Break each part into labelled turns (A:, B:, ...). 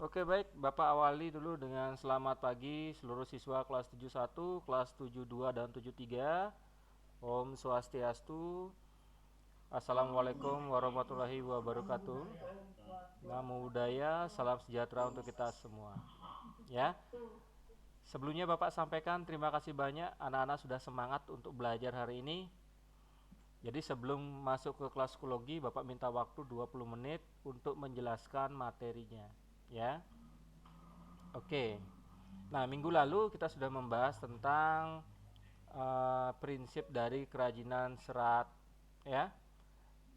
A: Oke baik, Bapak awali dulu dengan selamat pagi seluruh siswa kelas 71, kelas 72 dan 73. Om Swastiastu. Assalamualaikum warahmatullahi wabarakatuh. Namo Buddhaya, salam sejahtera untuk kita semua. Ya, sebelumnya Bapak sampaikan terima kasih banyak anak-anak sudah semangat untuk belajar hari ini. Jadi sebelum masuk ke kelas psikologi, Bapak minta waktu 20 menit untuk menjelaskan materinya. Ya, oke. Nah, minggu lalu kita sudah membahas tentang prinsip dari kerajinan serat, ya.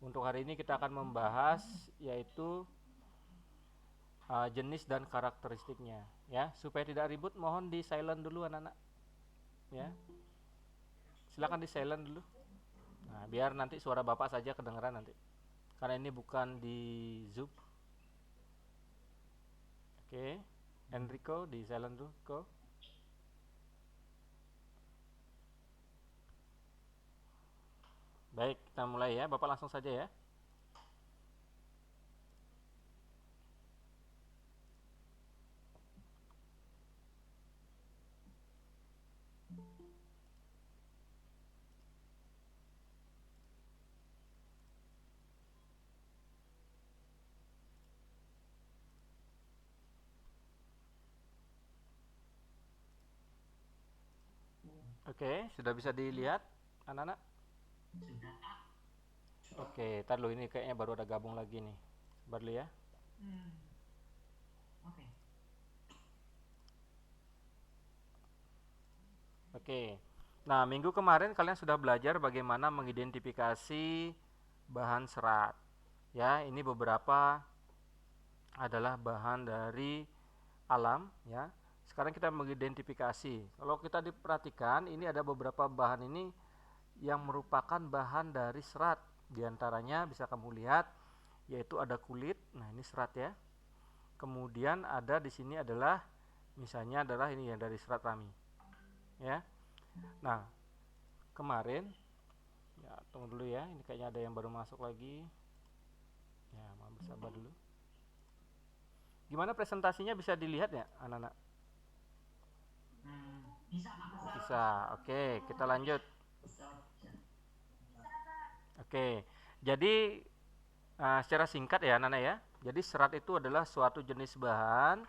A: Untuk hari ini kita akan membahas yaitu jenis dan karakteristiknya, ya. Supaya tidak ribut, mohon di silent dulu anak-anak, ya. Silakan di silent dulu. Nah, biar nanti suara Bapak saja kedengaran nanti. Karena ini bukan di Zoom. Oke. Enrico di silent dulu, Ko. Baik, kita mulai ya. Bapak langsung saja ya. Oke, sudah bisa dilihat anak-anak? Oke, tar dulu ini kayaknya baru ada gabung lagi nih. Sabar dulu ya. Oke. Nah, minggu kemarin kalian sudah belajar bagaimana mengidentifikasi bahan serat. Ya, ini beberapa adalah bahan dari alam ya. Sekarang kita mengidentifikasi. Kalau kita diperhatikan, ini ada beberapa bahan ini yang merupakan bahan dari serat. Di antaranya bisa kamu lihat yaitu ada kulit. Nah, ini serat ya. Kemudian ada di sini adalah misalnya adalah ini ya dari serat rami. Ya. Nah, kemarin ya tunggu dulu ya, ini kayaknya ada yang baru masuk lagi. Ya, mau bersabar dulu. Gimana presentasinya, bisa dilihat ya anak-anak? Bisa. Oke, kita lanjut. Oke, jadi secara singkat ya anak-anak ya, jadi serat itu adalah suatu jenis bahan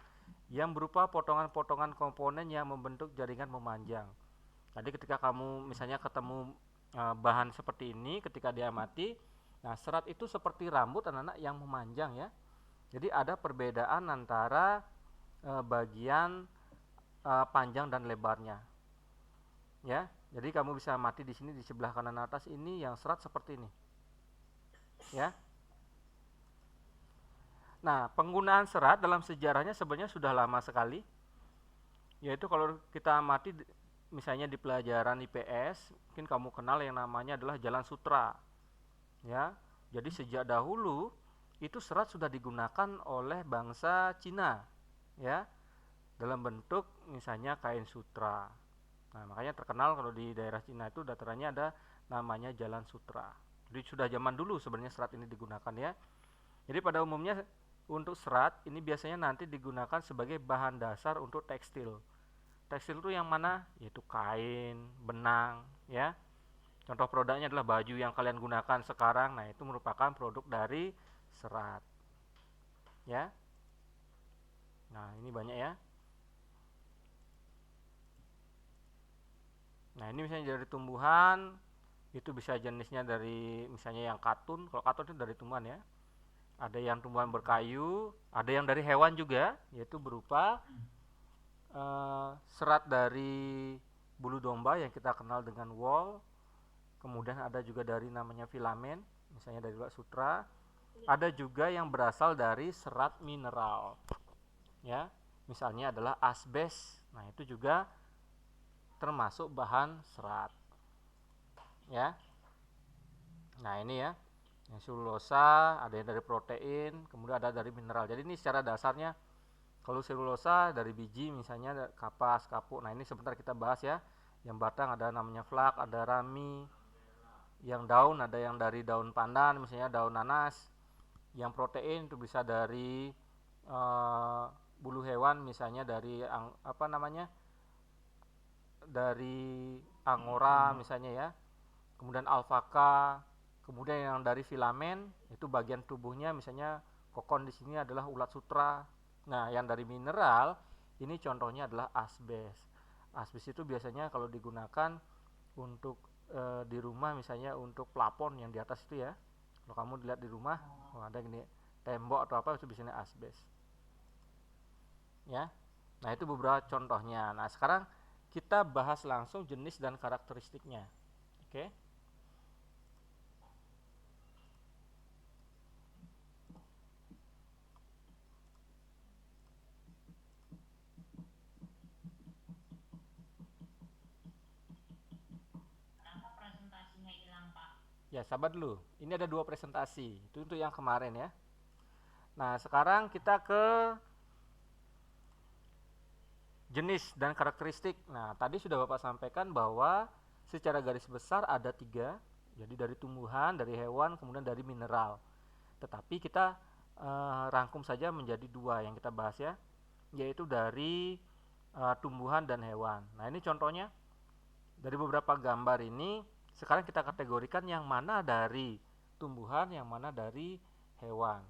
A: yang berupa potongan-potongan komponen yang membentuk jaringan memanjang. Jadi ketika kamu misalnya ketemu bahan seperti ini, ketika diamati, nah serat itu seperti rambut anak-anak yang memanjang ya. Jadi ada perbedaan antara bagian panjang dan lebarnya. Ya, jadi kamu bisa amati di sini di sebelah kanan atas ini yang serat seperti ini. Ya. Nah, penggunaan serat dalam sejarahnya sebenarnya sudah lama sekali. Yaitu kalau kita amati misalnya di pelajaran IPS, mungkin kamu kenal yang namanya adalah Jalan Sutra. Ya. Jadi sejak dahulu itu serat sudah digunakan oleh bangsa Cina, ya, dalam bentuk misalnya kain sutra. Nah, makanya terkenal kalau di daerah Cina itu datarannya ada namanya Jalan Sutra. Jadi sudah zaman dulu sebenarnya serat ini digunakan ya. Jadi pada umumnya untuk serat ini biasanya nanti digunakan sebagai bahan dasar untuk tekstil. Tekstil itu yang mana? Yaitu kain, benang, ya. Contoh produknya adalah baju yang kalian gunakan sekarang. Nah, itu merupakan produk dari serat. Ya. Nah, ini banyak ya. Nah, ini misalnya dari tumbuhan, itu bisa jenisnya dari misalnya yang katun. Kalau katun itu dari tumbuhan ya. Ada yang tumbuhan berkayu, ada yang dari hewan juga, yaitu berupa serat dari bulu domba yang kita kenal dengan wool. Kemudian ada juga dari namanya filamen, misalnya dari Wak Sutra. Ada juga yang berasal dari serat mineral, ya. Misalnya adalah asbes. Nah, itu juga termasuk bahan serat, ya. Nah, ini ya. Yang selulosa, ada yang dari protein, kemudian ada dari mineral. Jadi ini secara dasarnya kalau selulosa dari biji misalnya kapas, kapuk. Nah, ini sebentar kita bahas ya. Yang batang ada namanya flak, ada rami. Yang daun ada yang dari daun pandan, misalnya daun nanas. Yang protein itu bisa dari bulu hewan misalnya dari dari angora misalnya ya, kemudian alpaka, kemudian yang dari filamen itu bagian tubuhnya misalnya kokon di sini adalah ulat sutra. Nah, yang dari mineral ini contohnya adalah asbes. Asbes itu biasanya kalau digunakan untuk di rumah misalnya untuk plafon yang di atas itu ya. Kalau kamu dilihat di rumah, ada gini tembok atau apa itu biasanya asbes. Ya. Nah, itu beberapa contohnya. Nah, sekarang kita bahas langsung jenis dan karakteristiknya. Oke. Ya, sabar dulu. Ini ada 2 presentasi. Itu untuk yang kemarin ya. Nah, sekarang kita ke jenis dan karakteristik. Nah, tadi sudah Bapak sampaikan bahwa secara garis besar ada 3. Jadi dari tumbuhan, dari hewan, kemudian dari mineral. Tetapi kita rangkum saja menjadi 2 yang kita bahas ya, yaitu dari tumbuhan dan hewan. Nah, ini contohnya dari beberapa gambar ini. Sekarang kita kategorikan yang mana dari tumbuhan, yang mana dari hewan.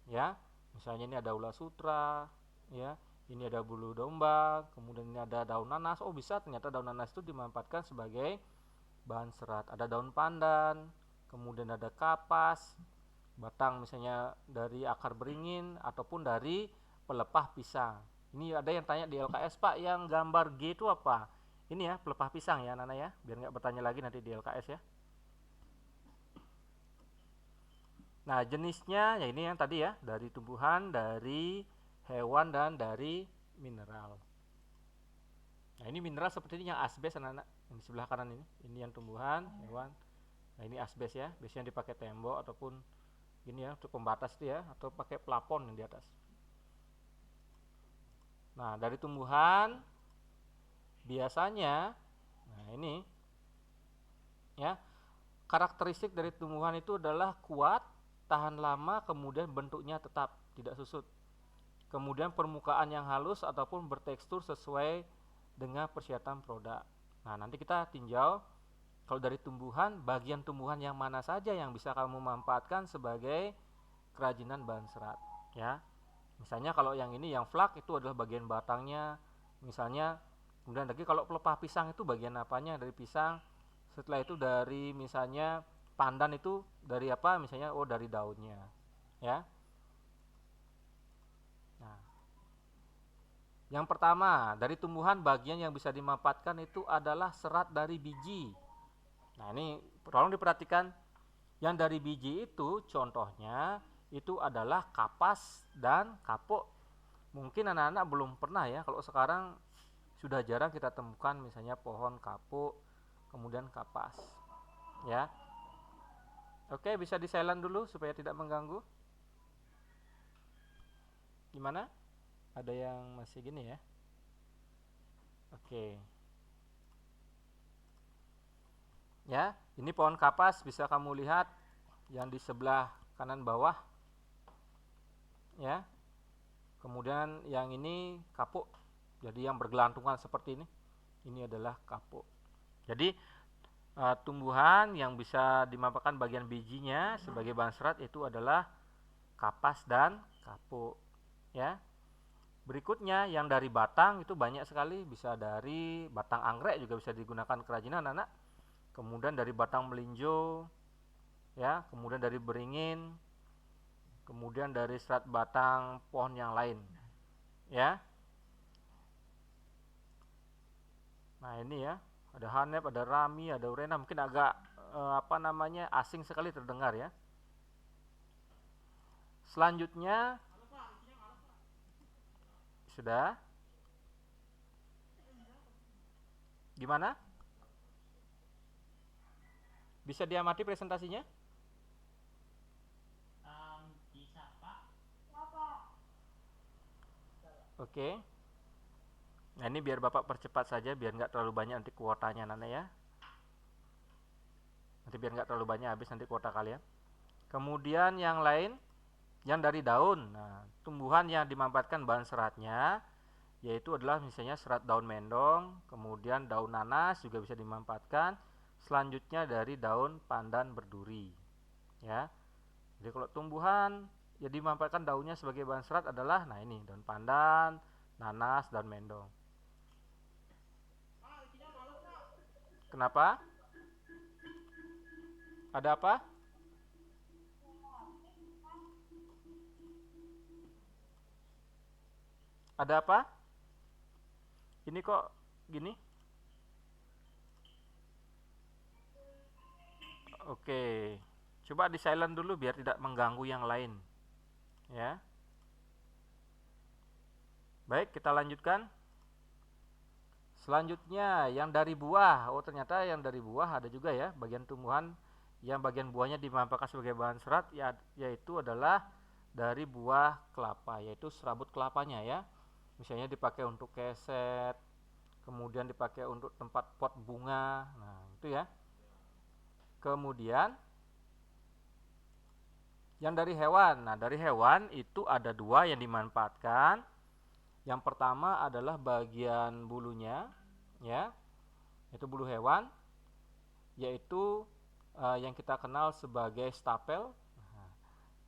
A: Ya, misalnya ini ada ulat sutra, ya, ini ada bulu domba, kemudian ini ada daun nanas. Oh, bisa ternyata daun nanas itu dimanfaatkan sebagai bahan serat. Ada daun pandan, kemudian ada kapas, batang misalnya dari akar beringin ataupun dari pelepah pisang. Ini ada yang tanya di LKS, Pak, yang gambar G itu apa? Ini ya, pelepah pisang ya, Nana ya, biar nggak bertanya lagi nanti di LKS ya. Nah, jenisnya ya ini yang tadi ya, dari tumbuhan, dari hewan, dan dari mineral. Nah, ini mineral seperti ini yang asbes anak-anak, yang di sebelah kanan ini. Ini yang tumbuhan, hewan. Nah, ini asbes ya, biasanya dipakai tembok ataupun ini ya, untuk pembatas itu ya, atau pakai plafon yang di atas. Nah, dari tumbuhan biasanya, nah ini ya, karakteristik dari tumbuhan itu adalah kuat, tahan lama, kemudian bentuknya tetap, tidak susut. Kemudian permukaan yang halus ataupun bertekstur sesuai dengan persyaratan produk. Nah, nanti kita tinjau kalau dari tumbuhan, bagian tumbuhan yang mana saja yang bisa kamu manfaatkan sebagai kerajinan bahan serat ya. Misalnya kalau yang ini yang flak itu adalah bagian batangnya misalnya. Kemudian lagi kalau pelepah pisang itu bagian apanya dari pisang. Setelah itu dari misalnya pandan itu dari apa misalnya, oh dari daunnya ya. Nah, yang pertama dari tumbuhan bagian yang bisa dimanfaatkan itu adalah serat dari biji. Nah, ini tolong diperhatikan, yang dari biji itu contohnya itu adalah kapas dan kapuk. Mungkin anak-anak belum pernah ya, kalau sekarang sudah jarang kita temukan misalnya pohon kapuk, kemudian kapas. Ya. Oke, bisa di silent dulu supaya tidak mengganggu. Gimana? Ada yang masih gini ya? Oke. Ya, ini pohon kapas bisa kamu lihat yang di sebelah kanan bawah. Ya. Kemudian yang ini kapuk. Jadi yang bergelantungan seperti ini. Ini adalah kapuk. Jadi tumbuhan yang bisa dimanfaatkan bagian bijinya sebagai bahan serat itu adalah kapas dan kapuk. Ya. Berikutnya yang dari batang itu banyak sekali, bisa dari batang anggrek juga bisa digunakan kerajinan anak. Kemudian dari batang melinjo, ya, kemudian dari beringin, kemudian dari serat batang pohon yang lain, ya. Nah, ini ya, ada hanep, ada rami, ada urena, mungkin agak asing sekali terdengar ya. Selanjutnya sudah gimana? Bisa diamati presentasinya? Bisa, Pak. Oke. Nah, ini biar Bapak percepat saja biar nggak terlalu banyak nanti kuotanya Nana ya. Nanti biar nggak terlalu banyak habis nanti kuota kalian. Kemudian yang lain Yang dari daun, nah, tumbuhan yang dimanfaatkan bahan seratnya yaitu adalah misalnya serat daun mendong, kemudian daun nanas juga bisa dimanfaatkan. Selanjutnya dari daun pandan berduri. Ya. Jadi kalau tumbuhan yang dimanfaatkan daunnya sebagai bahan serat adalah nah ini daun pandan, nanas, daun mendong. Kenapa? Ada apa? Ada apa? Ini kok gini? Oke. Coba di silent dulu biar tidak mengganggu yang lain. Ya. Baik, kita lanjutkan. Selanjutnya yang dari buah. Oh, ternyata yang dari buah ada juga ya, bagian tumbuhan yang bagian buahnya dimanfaatkan sebagai bahan serat ya, yaitu adalah dari buah kelapa, yaitu serabut kelapanya ya. Misalnya dipakai untuk keset, kemudian dipakai untuk tempat pot bunga. Nah, itu ya. Kemudian yang dari hewan. Nah, dari hewan itu ada dua yang dimanfaatkan. Yang pertama adalah bagian bulunya, ya, itu bulu hewan, yaitu yang kita kenal sebagai stapel.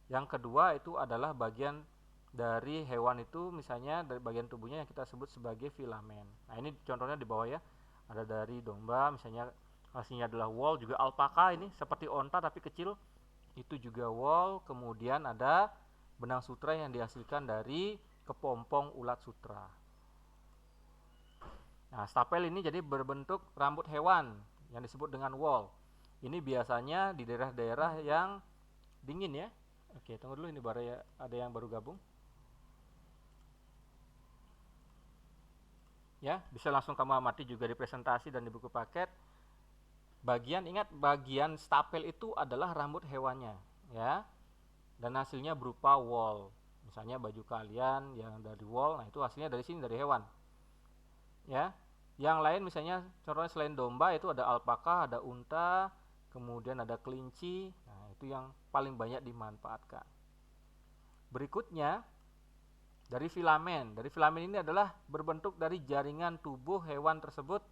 A: Yang kedua itu adalah bagian dari hewan itu, misalnya dari bagian tubuhnya yang kita sebut sebagai filamen. Nah, ini contohnya di bawah ya, ada dari domba, misalnya hasilnya adalah wool, juga alpaka ini seperti onta tapi kecil, itu juga wool. Kemudian ada benang sutra yang dihasilkan dari kepompong ulat sutra. Nah, stapel ini jadi berbentuk rambut hewan yang disebut dengan wool. Ini biasanya di daerah-daerah yang dingin ya. Oke, tunggu dulu, ini baru ya, ada yang baru gabung. Ya, bisa langsung kamu amati juga di presentasi dan di buku paket. Ingat bagian stapel itu adalah rambut hewannya, ya. Dan hasilnya berupa wool. Misalnya baju kalian yang dari wool, nah itu hasilnya dari sini, dari hewan. Ya. Yang lain misalnya contohnya selain domba itu ada alpaka, ada unta, kemudian ada kelinci. Nah, itu yang paling banyak dimanfaatkan. Berikutnya dari filamen. Dari filamen ini adalah berbentuk dari jaringan tubuh hewan tersebut.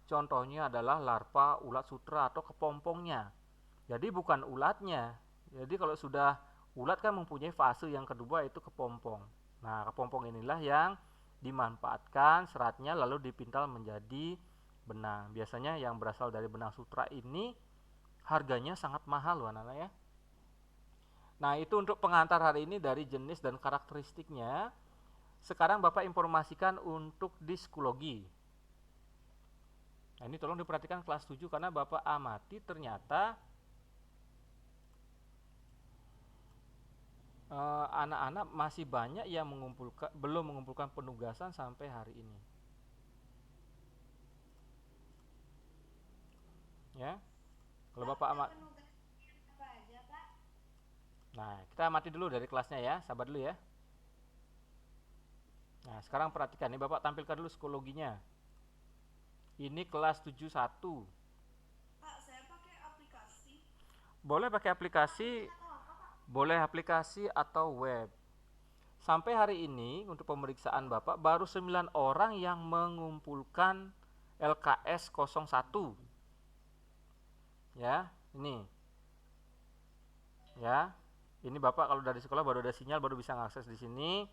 A: Contohnya adalah larva ulat sutra atau kepompongnya. Jadi bukan ulatnya. Jadi kalau sudah ulat kan mempunyai fase yang kedua, yaitu kepompong. Nah, kepompong inilah yang dimanfaatkan seratnya lalu dipintal menjadi benang. Biasanya yang berasal dari benang sutra ini harganya sangat mahal loh anak-anak ya. Nah, itu untuk pengantar hari ini dari jenis dan karakteristiknya. Sekarang Bapak informasikan untuk diskologi. Nah, ini tolong diperhatikan kelas 7 karena Bapak amati ternyata anak-anak masih banyak yang belum mengumpulkan penugasan sampai hari ini. Ya. Kalau Bapak amat. Nah, kita amati dulu dari kelasnya ya, sabar dulu ya. Nah, sekarang perhatikan, ini Bapak tampilkan dulu psikologinya. Ini kelas 71. Pak, saya pakai aplikasi. Boleh pakai aplikasi, boleh aplikasi atau web. Sampai hari ini untuk pemeriksaan Bapak baru 9 orang yang mengumpulkan LKS 01. Ya, ini. Ya. Ini Bapak kalau dari sekolah baru ada sinyal, baru bisa mengakses di sini.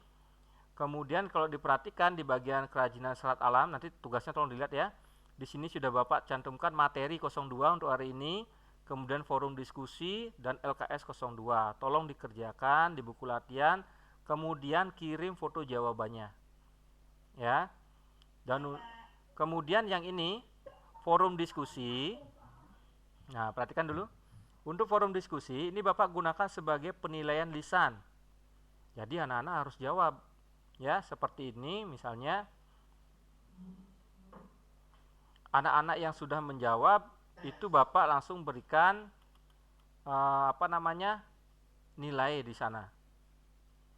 A: Kemudian kalau diperhatikan di bagian kerajinan serat alam, nanti tugasnya tolong dilihat ya. Di sini sudah Bapak cantumkan materi 02 untuk hari ini, kemudian forum diskusi dan LKS 02. Tolong dikerjakan di buku latihan, kemudian kirim foto jawabannya. Ya. Dan kemudian yang ini forum diskusi. Nah, perhatikan dulu. Untuk forum diskusi ini Bapak gunakan sebagai penilaian lisan. Jadi anak-anak harus jawab. Ya, seperti ini misalnya. Anak-anak yang sudah menjawab itu Bapak langsung berikan nilai di sana.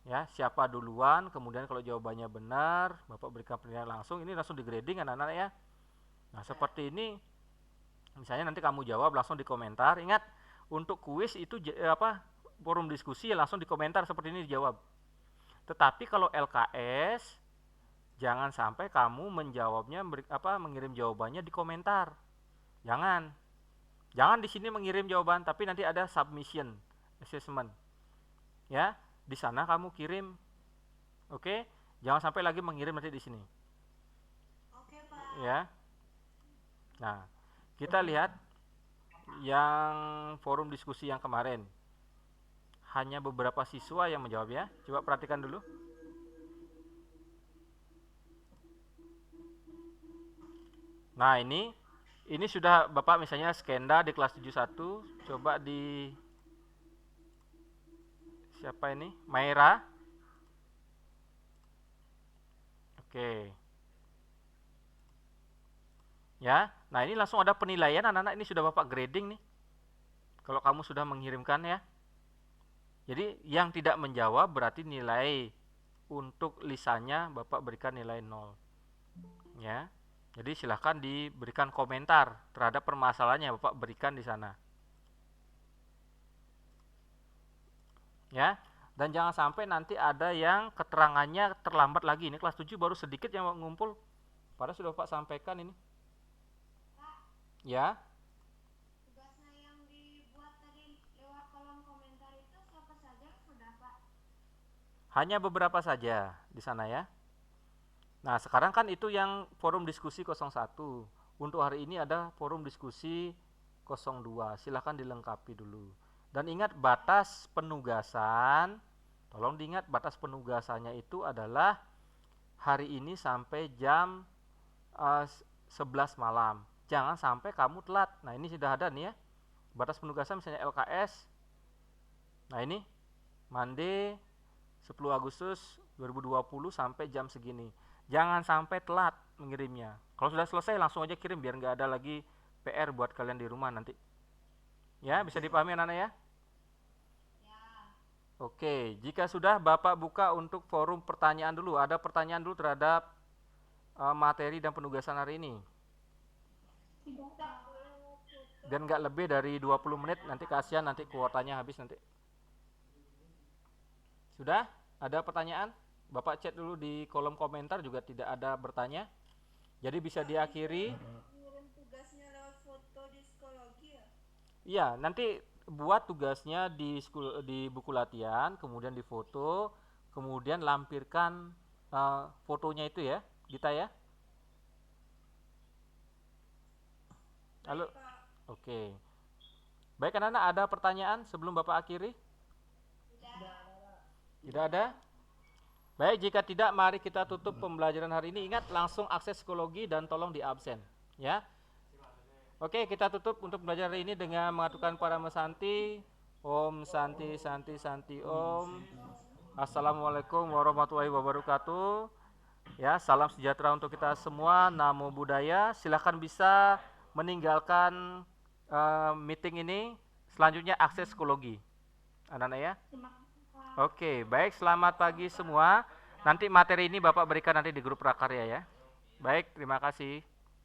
A: Ya, siapa duluan, kemudian kalau jawabannya benar, Bapak berikan penilaian langsung. Ini langsung di grading anak-anak ya. Nah, seperti ini. Misalnya nanti kamu jawab langsung di komentar. Ingat, untuk kuis itu forum diskusi ya langsung di komentar seperti ini dijawab. Tetapi kalau LKS jangan sampai kamu menjawabnya mengirim jawabannya di komentar. Jangan. Jangan di sini mengirim jawaban, tapi nanti ada submission assessment. Ya, di sana kamu kirim. Oke? Jangan sampai lagi mengirim nanti di sini.
B: Oke, Pak.
A: Ya. Nah, kita lihat yang forum diskusi yang kemarin. Hanya beberapa siswa yang menjawab ya. Coba perhatikan dulu. Nah, ini sudah Bapak misalnya Skenda di kelas 71, coba di siapa ini? Maira. Oke. Ya. Nah, ini langsung ada penilaian anak-anak, ini sudah Bapak grading nih. Kalau kamu sudah mengirimkan ya. Jadi yang tidak menjawab berarti nilai untuk lisannya Bapak berikan nilai 0. Ya. Jadi silahkan diberikan komentar terhadap permasalahannya Bapak berikan di sana. Ya. Dan jangan sampai nanti ada yang keterangannya terlambat lagi. Ini kelas 7 baru sedikit yang ngumpul. Padahal sudah Bapak sampaikan ini.
B: Pak,
A: Ya.
B: tugasnya yang dibuat tadi lewat kolom komentar itu siapa saja sudah, Pak?
A: Hanya beberapa saja di sana ya. Nah, sekarang kan itu yang forum diskusi 01. Untuk hari ini ada forum diskusi 02. Silahkan dilengkapi dulu. Dan ingat batas penugasan. Tolong diingat batas penugasannya itu adalah hari ini sampai jam 11 malam. Jangan sampai kamu telat. Nah, ini sudah ada nih ya. Batas penugasan misalnya LKS. Nah, ini Monday 10 Agustus 2020 sampai jam segini. Jangan sampai telat mengirimnya. Kalau sudah selesai langsung aja kirim biar nggak ada lagi PR buat kalian di rumah nanti. Ya, bisa dipahami anak-anak ya?
B: Ya.
A: Oke, jika sudah Bapak buka untuk forum pertanyaan dulu. Ada pertanyaan dulu terhadap materi dan penugasan hari ini.
B: Tidak.
A: Dan nggak lebih dari 20 menit, nanti kasihan nanti kuotanya habis nanti. Sudah? Ada pertanyaan? Bapak chat dulu di kolom komentar juga tidak ada bertanya. Jadi bisa diakhiri.
B: Ngirim tugasnya lewat foto di psikologi ya?
A: Iya, nanti buat tugasnya di buku latihan, kemudian difoto, kemudian lampirkan fotonya itu ya, Gita ya. Halo.
B: Baik, Pak.
A: Oke. Baik anak-anak, ada pertanyaan sebelum Bapak akhiri?
B: Tidak.
A: Tidak ada? Baik, jika tidak mari kita tutup pembelajaran hari ini. Ingat langsung akses psikologi dan tolong di absen, ya. Oke, kita tutup untuk belajar hari ini dengan mengaturkan Parama Santi. Om Santi Santi Santi Om. Assalamualaikum warahmatullahi wabarakatuh. Ya, salam sejahtera untuk kita semua. Namo Buddhaya. Silahkan bisa meninggalkan meeting ini. Selanjutnya akses psikologi. Anak-anak ya.
B: Terima kasih, Pak.
A: Oke, baik. Selamat pagi semua. Nanti materi ini Bapak berikan nanti di grup prakarya ya. Baik, terima kasih.